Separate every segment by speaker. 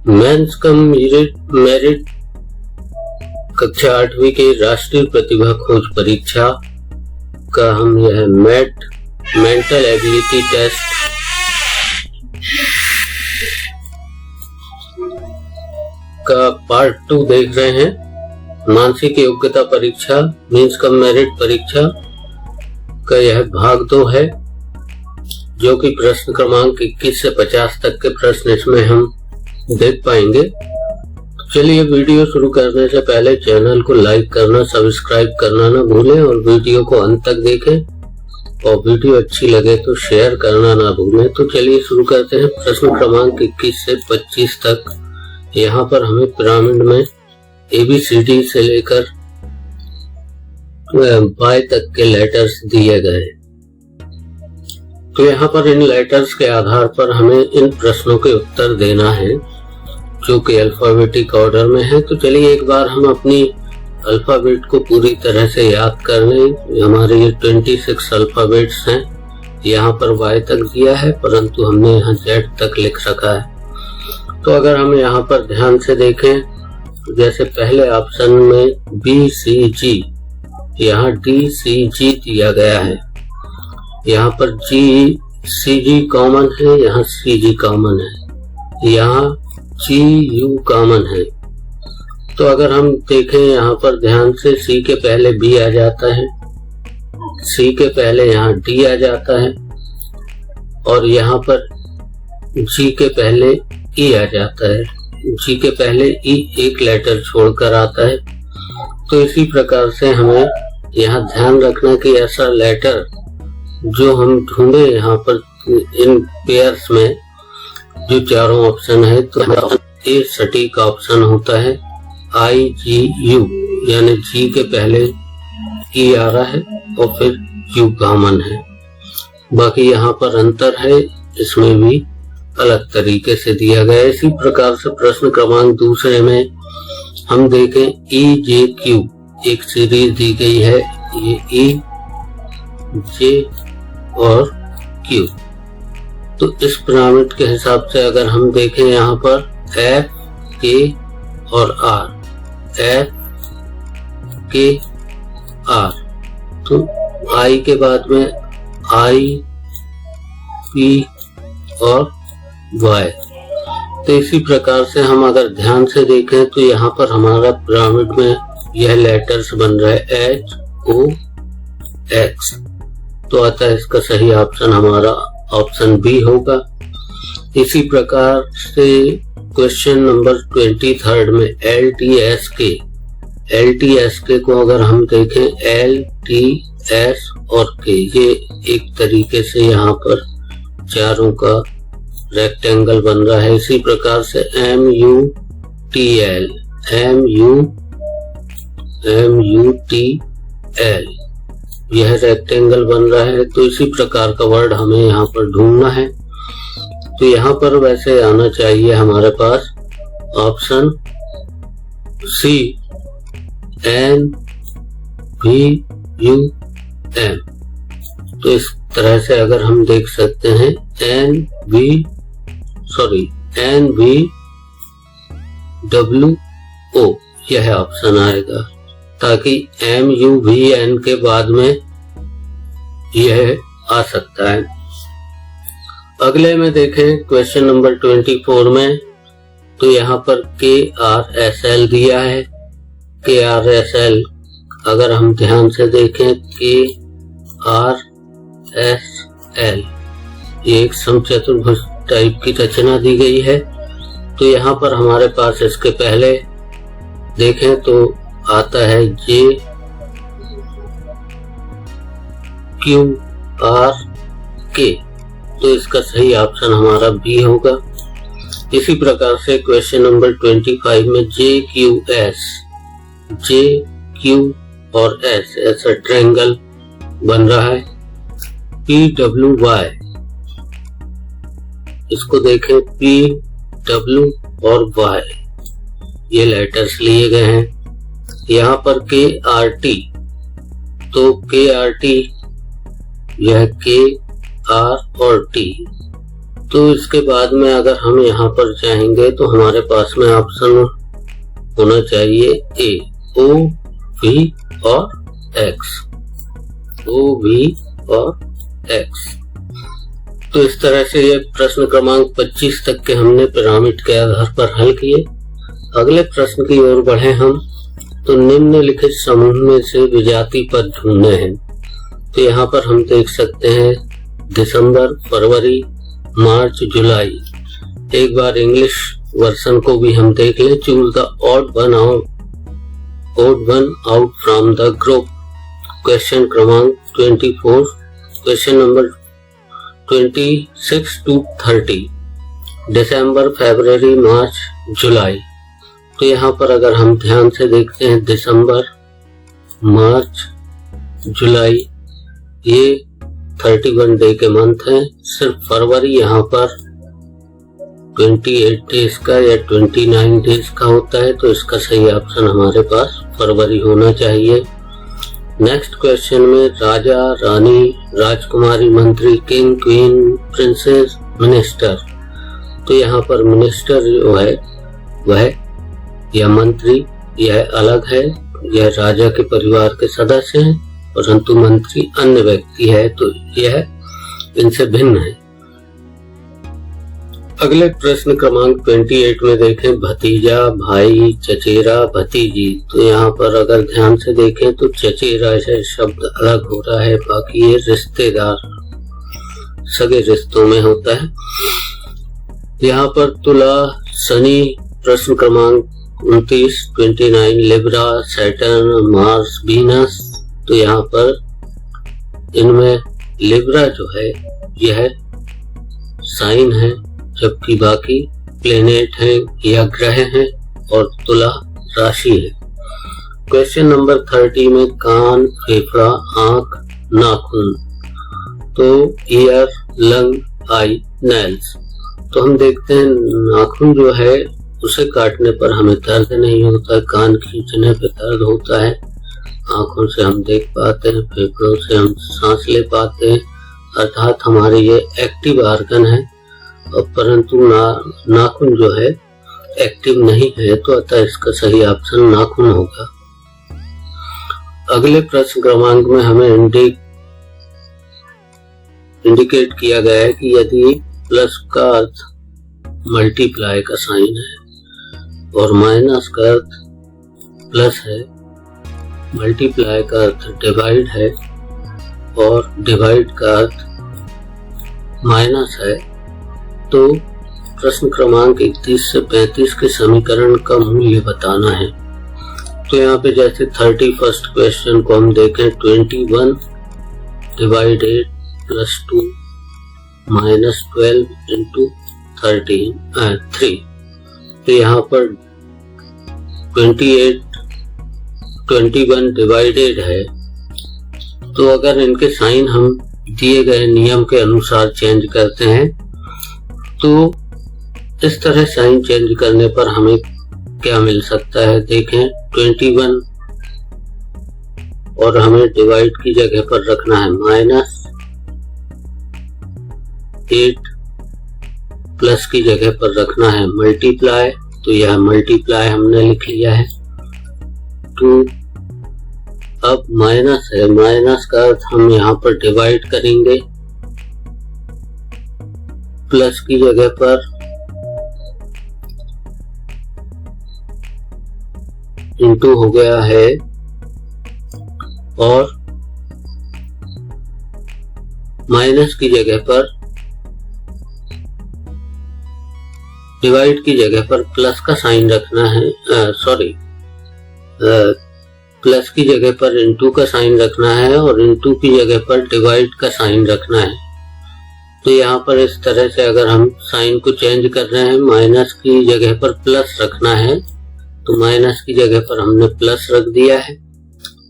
Speaker 1: Mains cum merit कक्षा 8वीं के राष्ट्रीय प्रतिभा खोज परीक्षा का हम यह मेंटल एबिलिटी टेस्ट का पार्ट 2 देख रहे हैं। मानसिक योग्यता परीक्षा मींस कम मेरिट परीक्षा का यह भाग 2 है, जो कि प्रश्न क्रमांक 21 से 50 तक के प्रश्न इसमें हम देख पाएंगे। चलिए वीडियो शुरू करने से पहले चैनल को लाइक करना, सब्सक्राइब करना ना भूलें और वीडियो को अंत तक देखें और वीडियो अच्छी लगे तो शेयर करना ना भूलें। तो चलिए शुरू करते हैं। प्रश्न क्रमांक 21 से 25 तक यहाँ पर हमें पिरामिड में ABCD से लेकर Y तक के लेटर्स दिए गए। तो यहाँ पर इन लेटर्स के आधार पर हमें इन प्रश्नों के उत्तर देना है, जो कि अल्फाबेटिक ऑर्डर में है। तो चलिए एक बार हम अपनी अल्फाबेट को पूरी तरह से याद कर लें। हमारे ये 26 अल्फाबेट्स हैं। यहाँ पर Y तक दिया है, परंतु हमने यहाँ Z तक लिख रखा है। तो अगर हम यहाँ पर ध्यान से देखें, जैसे पहले ऑप्शन में BCG, यहाँ DCG दिया गया है। यहाँ पर CG कॉमन है, यहाँ CG कॉमन है, यहाँ GU कॉमन है। तो अगर हम देखें यहाँ पर ध्यान से, C के पहले B आ जाता है, C के पहले यहाँ D आ जाता है और यहाँ पर G के पहले E आ जाता है। G के पहले E एक लेटर छोड़कर आता है। तो इसी प्रकार से हमें यहाँ ध्यान रखना कि ऐसा लेटर जो हम ढूंढे यहाँ पर इन पेयर्स में जो चारों ऑप्शन है, तो ए सटीक ऑप्शन होता है IGU, यानी G के पहले E आ रहा है और फिर U कॉमन है। बाकी यहाँ पर अंतर है, इसमें भी अलग तरीके से दिया गया है। इसी प्रकार से प्रश्न क्रमांक दूसरे में हम देखें EJQ एक सीरीज दी गई है, ये E, J और Q। तो इस पिरामिड के हिसाब से अगर हम देखें यहाँ पर F, K और R, F, K, R, तो I के बाद में I, P और Y। तो इसी प्रकार से हम अगर ध्यान से देखें तो यहाँ पर हमारा पिरामिड में यह लेटर्स बन रहा है HOX। तो अतः इसका सही ऑप्शन हमारा ऑप्शन बी होगा। इसी प्रकार से क्वेश्चन नंबर 23 में LTSK को अगर हम देखें, LTS और K, ये एक तरीके से यहाँ पर चारों का रेक्टेंगल बन रहा है। इसी प्रकार से MUTL यह रेक्टेंगल बन रहा है। तो इसी प्रकार का वर्ड हमें यहाँ पर ढूंढना है। तो यहाँ पर वैसे आना चाहिए हमारे पास ऑप्शन C NVUM। तो इस तरह से अगर हम देख सकते हैं NVWO यह ऑप्शन आएगा, ताकि MUVN के बाद में यह आ सकता है। अगले में देखें क्वेश्चन नंबर 24 में, तो यहाँ पर KRSL दिया है। KRSL अगर हम ध्यान से देखें, KRSL ये एक समचतुर्भुज टाइप की रचना दी गई है। तो यहाँ पर हमारे पास इसके पहले देखें तो आता है JQRK। तो इसका सही ऑप्शन हमारा बी होगा। इसी प्रकार से क्वेश्चन नंबर 25 में JQ और S ऐसा ट्रायंगल बन रहा है। PWY, इसको देखें, PW और Y ये लेटर्स लिए गए हैं। यहाँ पर KRT, तो KRT यह K, R और T, तो इसके बाद में अगर हम यहाँ पर चाहेंगे तो हमारे पास में ऑप्शन होना चाहिए ए, ओ, वी और एक्स, ओ, वी और एक्स। तो इस तरह से ये प्रश्न क्रमांक 25 तक के हमने पिरामिड के आधार पर हल किए। अगले प्रश्न की ओर बढ़े हम, तो निम्नलिखित समूह में से विजाति पद ढूंढने हैं। तो यहाँ पर हम देख सकते हैं दिसंबर, फरवरी, मार्च, जुलाई। एक बार इंग्लिश वर्जन को भी हम देख लें। Choose the odd one out from the group. Question क्रमांक 24, क्वेश्चन नंबर 26 to 30, दिसंबर, फरवरी, मार्च, जुलाई। तो यहाँ पर अगर हम ध्यान से देखते हैं दिसंबर, मार्च, जुलाई, ये 31 डे के मंथ हैं। सिर्फ फरवरी यहाँ पर 28 डेज का या 29 डेज का होता है, तो इसका सही ऑप्शन हमारे पास फरवरी होना चाहिए। नेक्स्ट क्वेश्चन में राजा, रानी, राजकुमारी, मंत्री, किंग, क्वीन, प्रिंसेस, मिनिस्टर। तो यहाँ पर मिनिस्टर जो है वह या मंत्री यह अलग है, यह राजा के परिवार के सदस्य हैं, परंतु मंत्री अन्य व्यक्ति है, तो यह इनसे भिन्न है। अगले प्रश्न क्रमांक 28 में देखें भतीजा, भाई, चचेरा, भतीजी। तो यहाँ पर अगर ध्यान से देखें तो चचेरा से शब्द अलग हो रहा है, बाकी ये रिश्तेदार सगे रिश्तों में होता है। यहाँ पर तुला, शनि, प्रश्न क्रमांक 29, लिब्रा, सैटर्न, मार्स, वीनस। तो यहाँ पर इनमें लिब्रा जो है यह साइन है, जबकि बाकी प्लेनेट हैं या ग्रह हैं, और तुला राशि है। क्वेश्चन नंबर 30 में कान, फेफड़ा, आंख, नाखून। तो ईयर, लंग, आई, नेल्स। तो हम देखते हैं नाखून जो है उसे काटने पर हमें दर्द नहीं होता, कान खींचने पर दर्द होता है, आंखों से हम देख पाते हैं, फेफड़ों से हम सांस ले पाते हैं, अर्थात हमारे ये एक्टिव ऑर्गन है। और परंतु नाखून जो है एक्टिव नहीं है, तो अतः इसका सही ऑप्शन नाखून होगा। अगले प्रश्न क्रमांक में हमें इंडिकेट किया गया है कि यदि प्लस का अर्थ मल्टीप्लाई का साइन है और माइनस का अर्थ प्लस है, मल्टीप्लाई का अर्थ डिवाइड है और डिवाइड का अर्थ माइनस है, तो प्रश्न क्रमांक 31 से 35 के समीकरण का मूल्य बताना है। तो यहाँ पे जैसे 31 क्वेश्चन को हम देखें, 21 डिवाइड 8 प्लस 2 माइनस 12 इंटू 3। तो यहाँ पर 21 डिवाइडेड है, तो अगर इनके साइन हम दिए गए नियम के अनुसार चेंज करते हैं, तो इस तरह साइन चेंज करने पर हमें क्या मिल सकता है। देखें 21 और हमें डिवाइड की जगह पर रखना है माइनस 8, प्लस की जगह पर रखना है मल्टीप्लाई, तो यह मल्टीप्लाई हमने लिख लिया है। 2 अब माइनस है, माइनस का अर्थ हम यहाँ पर डिवाइड करेंगे, प्लस की जगह पर इंटू हो गया है, और माइनस की जगह पर डिवाइड की जगह पर प्लस का साइन रखना है, प्लस की जगह पर इंटू का साइन रखना है और इंटू की जगह पर डिवाइड का साइन रखना है। तो यहाँ पर इस तरह से अगर हम साइन को चेंज कर रहे हैं, माइनस की जगह पर प्लस रखना है, तो माइनस की जगह पर हमने प्लस रख दिया है।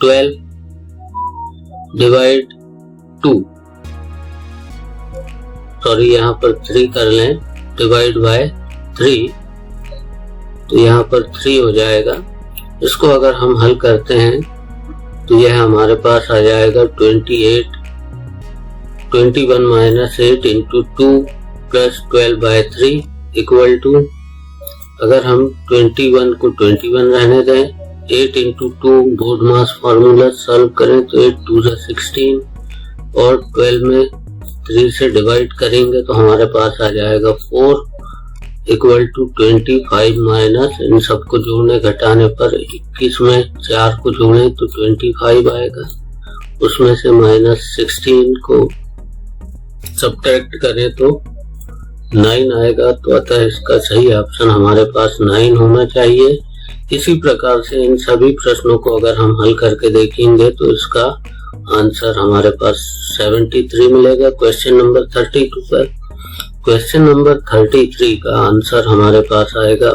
Speaker 1: 12 डिवाइड 2, सॉरी यहाँ पर 3 कर लें, डिवाइड बाय 3, तो यहाँ पर 3 हो जाएगा। इसको अगर हम हल करते हैं तो यह हमारे पास आ जाएगा 21 minus 8 into 2 plus 12/3 equal to, अगर हम 21 को 21 रहने दें, 8 into 2 BODMAS formula solve करें तो 8 2 16 और 12 में 3 से डिवाइड करेंगे तो हमारे पास आ जाएगा 4 इक्वल टू 25 माइनस, इन सबको जोड़ने घटाने पर 21 में 4 को जोड़े तो 25 आएगा, उसमें से माइनस 16 को सब्ट्रैक्ट करें तो 9 आएगा। तो अतः इसका सही ऑप्शन हमारे पास 9 होना चाहिए। इसी प्रकार से इन सभी प्रश्नों को अगर हम हल करके देखेंगे तो इसका आंसर हमारे पास 73 मिलेगा क्वेश्चन नंबर 32 पर। क्वेश्चन नंबर 33 का आंसर हमारे पास आएगा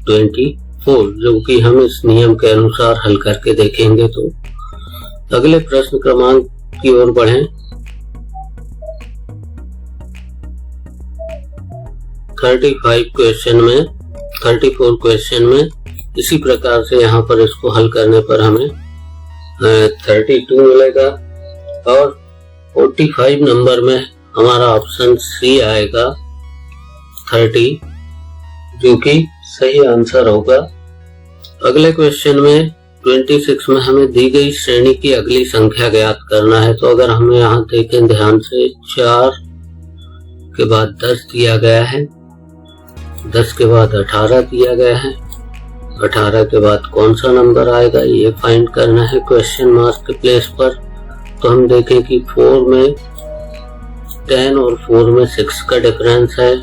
Speaker 1: 24, जो कि हम इस नियम के अनुसार हल करके देखेंगे। तो अगले प्रश्न क्रमांक की ओर बढ़ें। 34 क्वेश्चन में इसी प्रकार से यहाँ पर इसको हल करने पर हमें 32 मिलेगा और 45 नंबर में हमारा ऑप्शन सी आएगा 30, जो कि सही आंसर होगा। अगले क्वेश्चन में 26 में हमें दी गई श्रेणी की अगली संख्या ज्ञात करना है। तो अगर हम यहाँ देखें ध्यान से, 4 के बाद 10 दिया गया है, 10 के बाद 18 दिया गया है, 18 के बाद कौन सा नंबर आएगा ये फाइंड करना है क्वेश्चन मार्क के प्लेस पर। तो हम देखें कि 4 में 10 और 4 में 6 का डिफरेंस है,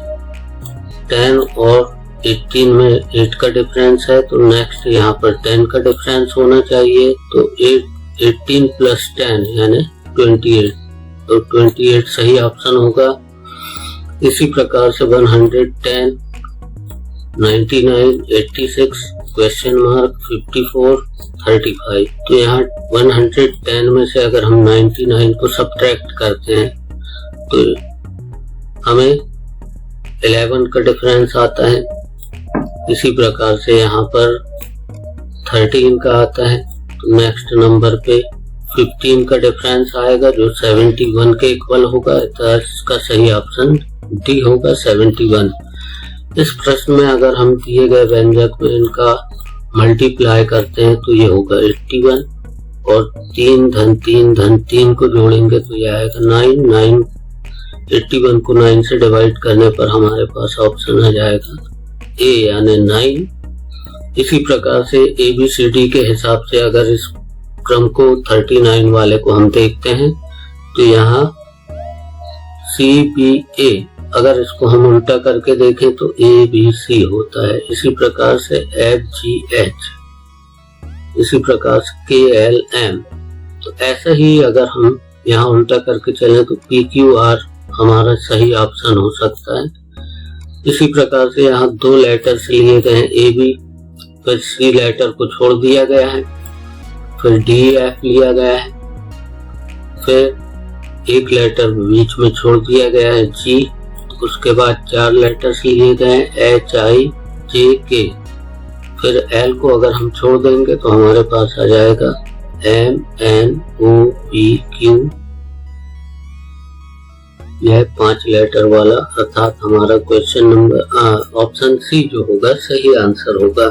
Speaker 1: 10 और 18 में 8 का डिफरेंस है। तो नेक्स्ट यहाँ पर 10 का डिफरेंस होना चाहिए, तो 18 प्लस 10 यानी 28, तो 28 सही ऑप्शन होगा। इसी प्रकार से 110, 99, 86, क्वेश्चन मार्क 54, 35। तो यहाँ 110 में से अगर हम 99 को सब्ट्रैक्ट करते हैं तो हमें 11 का डिफरेंस आता है। इसी प्रकार से यहाँ पर 13 का आता है। तो नेक्स्ट नंबर पे 15 का डिफरेंस आएगा जो 71 के इक्वल होगा। तो इसका सही ऑप्शन डी होगा 71। इस प्रश्न में अगर हम दिए गए व्यंजक में इनका मल्टीप्लाई करते हैं तो ये होगा 81 और 3 धन 3 धन 3 को जोड़ेंगे तो ये आएगा 9। 81 को 9 से डिवाइड करने पर हमारे पास ऑप्शन आ जाएगा ए यानी 9। इसी प्रकार से ABCD के हिसाब से अगर इस क्रम को 39 वाले को हम देखते हैं तो यहाँ CBA, अगर इसको हम उल्टा करके देखें तो ABC होता है। इसी प्रकार से FGH, इसी प्रकार से KLM। तो ऐसा ही अगर हम यहाँ उल्टा करके चलें तो PQR हमारा सही ऑप्शन हो सकता है। इसी प्रकार से यहाँ 2 लेटर्स लिए गए हैं AB, फिर C लेटर को छोड़ दिया गया है, फिर DF लिया गया है, फिर एक लेटर बीच में छोड़ दिया गया है G, उसके बाद 4 लेटर्स लिए गए हैं HIJK, फिर L को अगर हम छोड़ देंगे तो हमारे पास आ जाएगा MNOPQ। यह 5 लेटर वाला अर्थात हमारा क्वेश्चन नंबर ऑप्शन सी जो होगा सही आंसर होगा।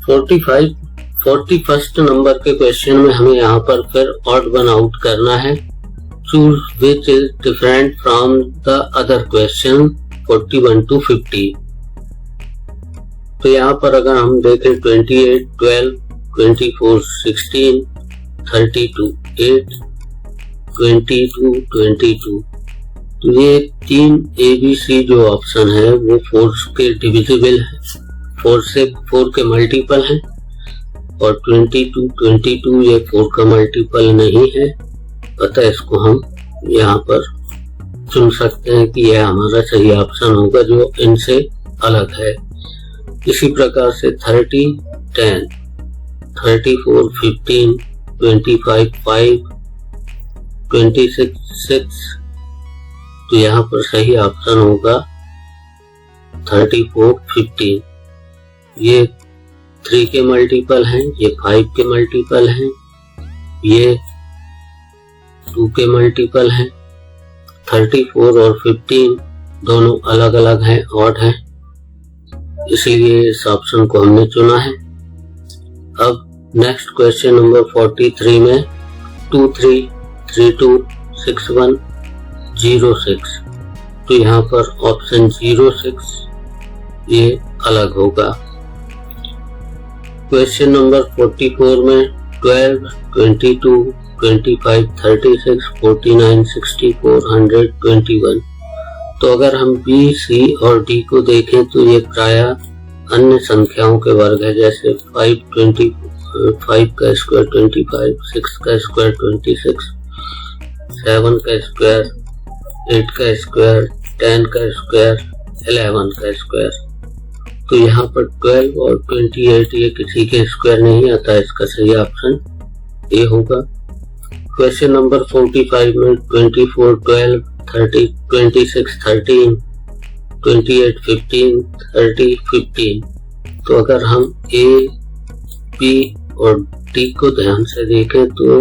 Speaker 1: 41st नंबर के क्वेश्चन में हमें यहाँ पर फिर ऑड वन आउट करना है। Choose which is different from the other question 41 to 50। तो यहाँ पर अगर हम देखें 28, 12, 24, 16, 32, 8, 22, 22, तो ये 3 ABC जो ऑप्शन है वो 4 के डिविजिबल है, 4 के मल्टीपल है, और 22, 22 ये 4 का मल्टीपल नहीं है। अतः इसको हम यहाँ पर चुन सकते हैं कि यह हमारा सही ऑप्शन होगा जो इनसे अलग है। इसी प्रकार से 30, 10, 34, 15, 25, 5, 26, 6, तो यहाँ पर सही ऑप्शन होगा 34, 15। ये 3 के मल्टीपल हैं, ये 5 के मल्टीपल हैं, ये 2 के मल्टीपल हैं, 34 और 15 दोनों अलग अलग हैं, ऑड हैं, इसलिए इस ऑप्शन को हमने चुना है। अब नेक्स्ट क्वेश्चन नंबर 43 में 23326106, तो यहाँ पर ऑप्शन 06 ये अलग होगा। क्वेश्चन नंबर 44 में 12, 22, 25, 36, 49, 64, 100, 21, तो अगर हम बी, सी और डी को देखें तो ये प्रायः अन्य संख्याओं के वर्ग है, जैसे 5 का स्क्वायर 25, 6 का स्क्वायर 26, 7 का स्क्वायर 8 का स्क्वायर, 10 का स्क्वायर 11 का स्क्वायर। तो यहाँ पर 12 और 28 ये किसी के स्क्वायर नहीं आता, इसका सही ऑप्शन ए होगा। क्वेश्चन नंबर 45 में 24, 12, 30, 26, 13, 28, 15, 30, 15, तो अगर हम ए, बी और डी को ध्यान से देखें तो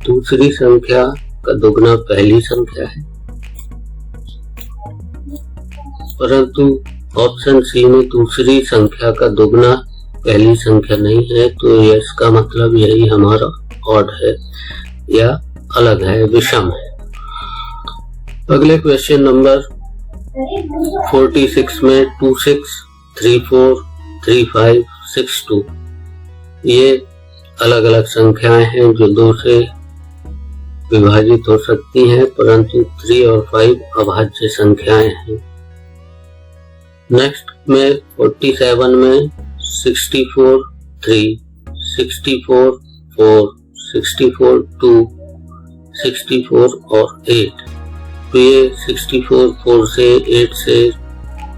Speaker 1: दूसरी संख्या का दुगना पहली संख्या है, परंतु ऑप्शन सी में दूसरी संख्या का दुगना पहली संख्या नहीं है, तो ये इसका मतलब यही हमारा ऑड है या अलग है, विषम है। अगले क्वेश्चन नंबर 46 में 26, 34, 35, 62, ये अलग अलग संख्याएं हैं जो 2 से विभाजित हो सकती हैं, परंतु 3 और 5 अभाज्य संख्याएं हैं। नेक्स्ट में 47 में 64, 3, 64, 4, 64, 2, 64 और 8, तो ये 64 4 से 8 से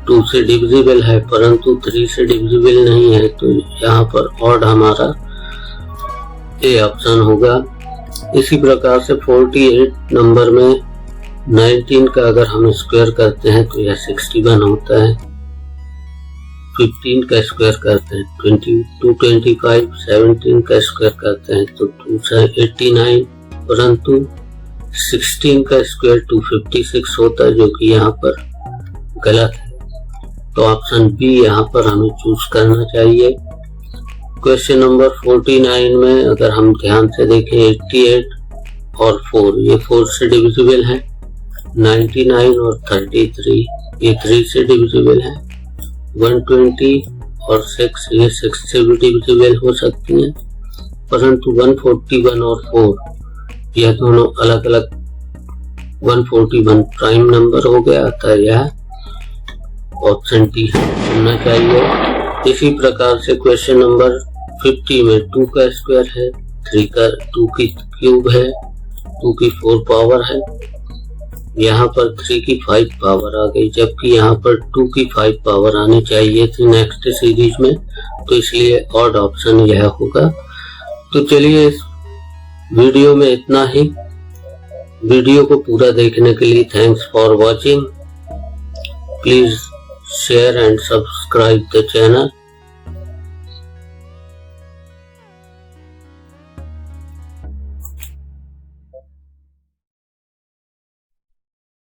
Speaker 1: 2 से डिविजिबल है, परंतु 3 से डिविजिबल नहीं है, तो यहाँ पर ऑड हमारा ए ऑप्शन होगा। इसी प्रकार से 48 नंबर में 19 का अगर हम स्क्वायर करते हैं तो यह 61 होता है, 15 का स्क्वायर करते हैं 225, 17 का स्क्वायर करते हैं तो 289, परंतु 16 का स्क्वायर 256 होता है, जो कि यहाँ पर गलत है, तो ऑप्शन बी यहाँ पर हमें चूज करना चाहिए। क्वेश्चन नंबर 49 में अगर हम ध्यान से देखें 88 और 4 ये 4 से डिविजिबल है, 99 और 33 ये 3 से डिविजिबल है, 120 और 6 ये 6 से भी डिविजिबल हो सकती हैं, परंतु 141 और 4 यह दोनों अलग अलग 141 प्राइम नंबर हो गया, अतः यह ऑप्शन डी होना चाहिए। इसी प्रकार से क्वेश्चन नंबर 50 में 2 का स्क्वायर है, 3 का 2 की क्यूब है, 2 की 4 पावर है, यहाँ पर 3 की 5 पावर आ गई, जबकि यहाँ पर 2 की 5 पावर आनी चाहिए थी नेक्स्ट सीरीज में, तो इसलिए ऑड ऑप्शन यह होगा। तो चलिए इस वीडियो में इतना ही। वीडियो को पूरा देखने के लिए thanks for watching. Please share and subscribe the channel.